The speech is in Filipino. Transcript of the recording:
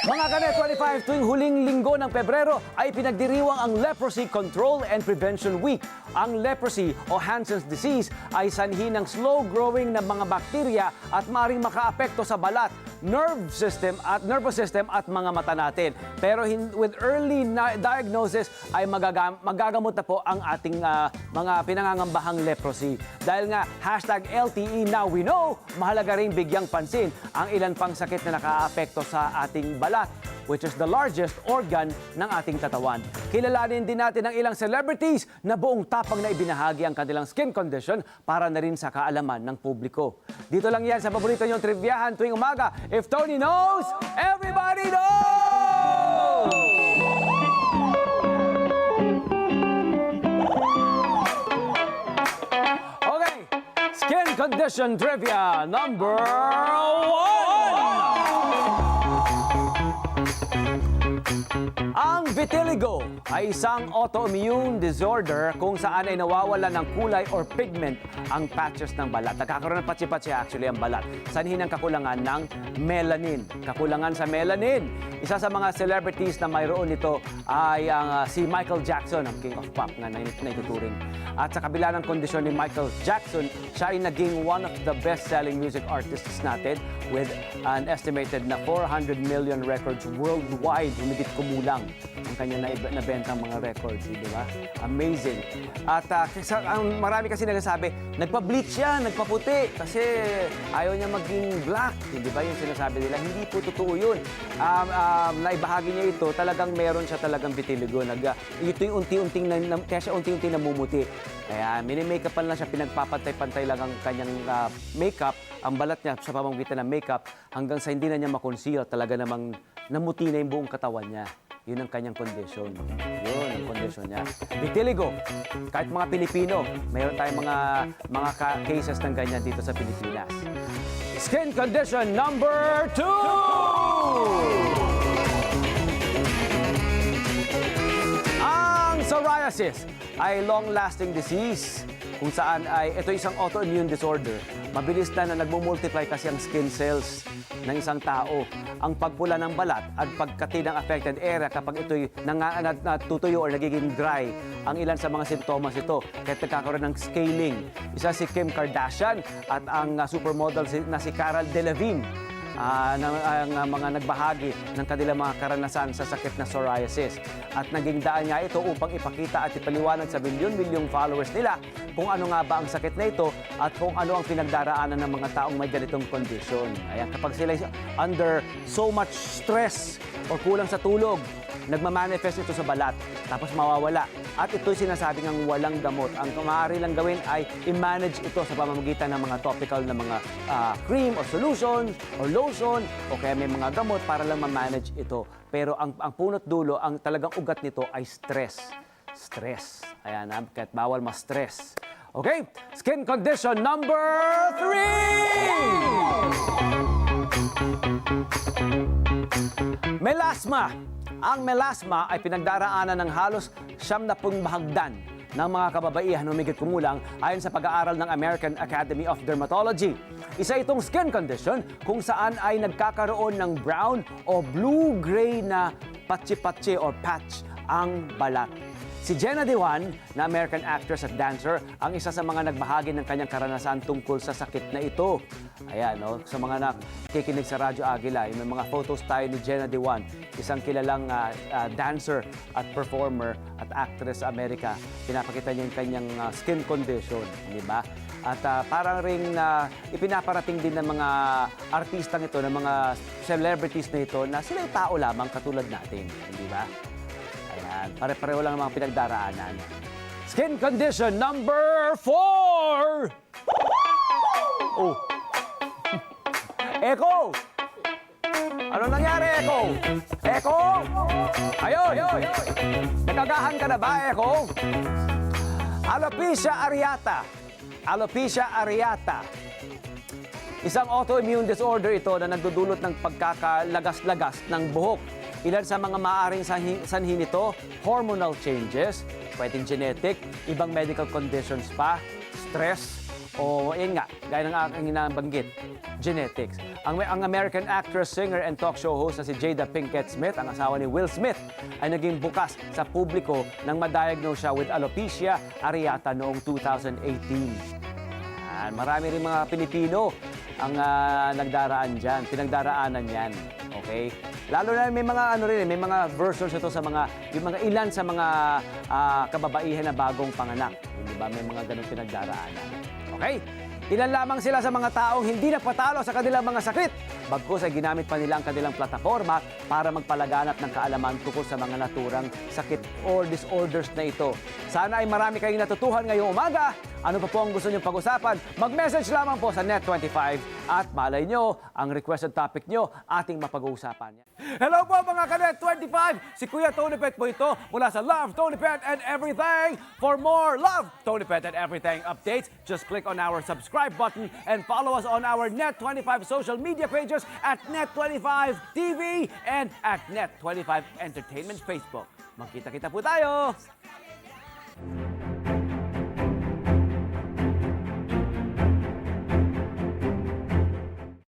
Mga Kanet 25, tuwing huling linggo ng Pebrero ay pinagdiriwang ang Leprosy Control and Prevention Week. Ang leprosy o Hansen's disease ay sanhi ng slow-growing na mga bakterya at maaaring makaapekto sa balat, nervous system at mga mata natin. Pero with early diagnosis ay magagamot na po ang ating mga pinangangambahang leprosy. Dahil nga #LTE Now We Know, mahalaga rin bigyang pansin ang ilan pang sakit na nakaapekto sa ating balat, which is the largest organ ng ating katawan. Kilalanin din natin ang ilang celebrities na buong tapang na ibinahagi ang kanilang skin condition para na rin sa kaalaman ng publiko. Dito lang yan sa paborito niyong trivyahan tuwing umaga. If Tony knows, everybody knows! Okay, skin condition trivia number 1! Ang vitiligo ay isang autoimmune disorder kung saan ay nawawala ng kulay or pigment ang patches ng balat. Nagkakaroon ng patsi-patsi actually ang balat. Sanhi ng kakulangan ng melanin. Kakulangan sa melanin. Isa sa mga celebrities na mayroon nito ay ang si Michael Jackson, ang king of pop na naituturing. At sa kabila ng kondisyon ni Michael Jackson, siya ay naging one of the best-selling music artists natin with an estimated na 400 million records worldwide. Humigit kumulang ang kanya nabentang mga records, di ba? Amazing. At ang marami kasi nagsasabi, nagpa-bleach siya, nagpaputi kasi ayaw niya maging black. Di ba yung sinasabi nila? Hindi po totoo yun. Naibahagi niya ito, talagang meron siya talagang vitiligo. Ito yung kaya siya unti-unting namumuti. Kaya mini-makeupan lang siya, pinagpapantay-pantay lang ang kanyang makeup, ang balat niya sa pamamagitan ng makeup hanggang sa hindi na niya makonceal, talaga namang namuti na yung buong katawan niya. Yun ang kanyang condition. Yun ang condition niya. Vitiligo. Kahit mga Pilipino, mayroon tayong mga cases ng ganyan dito sa Pilipinas. Skin condition number 2! Ang psoriasis ay long-lasting disease kung saan ay ito isang autoimmune disorder. Mabilis na nagmumultiply kasi ang skin cells ng isang tao. Ang pagpula ng balat at pagkati ng affected area kapag ito'y natutuyo o nagiging dry, ang ilan sa mga simptomas ito. Kaya nagkakaroon ng scaling. Isa si Kim Kardashian at ang supermodel na si Cara Delevingne. Ang mga nagbahagi ng kanilang mga karanasan sa sakit na psoriasis. At naging daan nga ito upang ipakita at ipaliwanag sa milyon-milyong followers nila kung ano nga ba ang sakit na ito at kung ano ang pinagdaraanan ng mga taong may ganitong kondisyon. Ayan, kapag sila under so much stress o kulang sa tulog, nagmamanifest ito sa balat, tapos mawawala. At ito'y sinasabi ng walang gamot. Ang maaari lang gawin ay i-manage ito sa pamamagitan ng mga topical na mga cream or solution or lotion o kaya may mga gamot para lang ma-manage ito. Pero ang punot dulo, ang talagang ugat nito ay stress. Stress. Ayan, kahit bawal ma-stress. Okay, skin condition number 3! Melasma. Ang melasma ay pinagdaraanan ng halos 70 bahagdan ng mga kababaihan humigit kumulang ayon sa pag-aaral ng American Academy of Dermatology. Isa itong skin condition kung saan ay nagkakaroon ng brown o blue-gray na patsi-patsi or patch ang balat. Si Jenna Dewan, na American actress at dancer, ang isa sa mga nagbahagi ng kanyang karanasan tungkol sa sakit na ito. Ayan, no? Sa mga nakikinig sa Radyo Agila, may mga photos tayo ni Jenna Dewan, isang kilalang dancer at performer at actress sa Amerika. Pinapakita niya yung kanyang skin condition, di ba? At parang ring ipinaparating din ng mga artistang ito, ng mga celebrities na ito, na sila'y tao lamang katulad natin, di ba? Ayan, pare-pareho lang ang mga pinagdaraanan. Skin condition number 4! Oh. Echo! Ano nangyari, Echo? Echo! Ayun! Nagagahan ka na ba, Echo? Alopecia areata. Alopecia areata. Isang autoimmune disorder ito na nagdudulot ng pagkakalagas-lagas ng buhok. Ilan sa mga maaaring sanhi nito, hormonal changes, pwedeng genetic, ibang medical conditions pa, stress, o yun nga, gaya ng aking nabanggit, genetics. Ang American actress, singer, and talk show host na si Jada Pinkett Smith, ang asawa ni Will Smith, ay naging bukas sa publiko nang ma-diagnose siya with alopecia areata noong 2018. Marami rin mga Pilipino ang pinagdaraanan yan. Okay? Lalo na may mga may mga versions ito sa yung mga ilan sa mga kababaihan na bagong panganak. Hindi ba may mga ganung pinagdaraanan? Okay? Ilan lamang sila sa mga taong hindi napatalo sa kanilang mga sakit. Bagkus ay ginamit pa nila ang kanilang plataforma para magpalaganap ng kaalaman tungkol sa mga naturang sakit or disorders na ito. Sana ay marami kayong natutuhan ngayong umaga. Ano pa po ang gusto niyong pag-usapan? Mag-message lamang po sa Net25 at malay nyo, ang requested topic nyo, ating mapag-uusapan. Hello po mga ka-Net25! Si Kuya Tony Pet po ito mula sa Love, Tony Pet and Everything. For more Love, Tony Pet and Everything updates, just click on our subscribe button and follow us on our Net25 social media pages at Net25 TV and at Net25 Entertainment Facebook. Magkita-kita po tayo!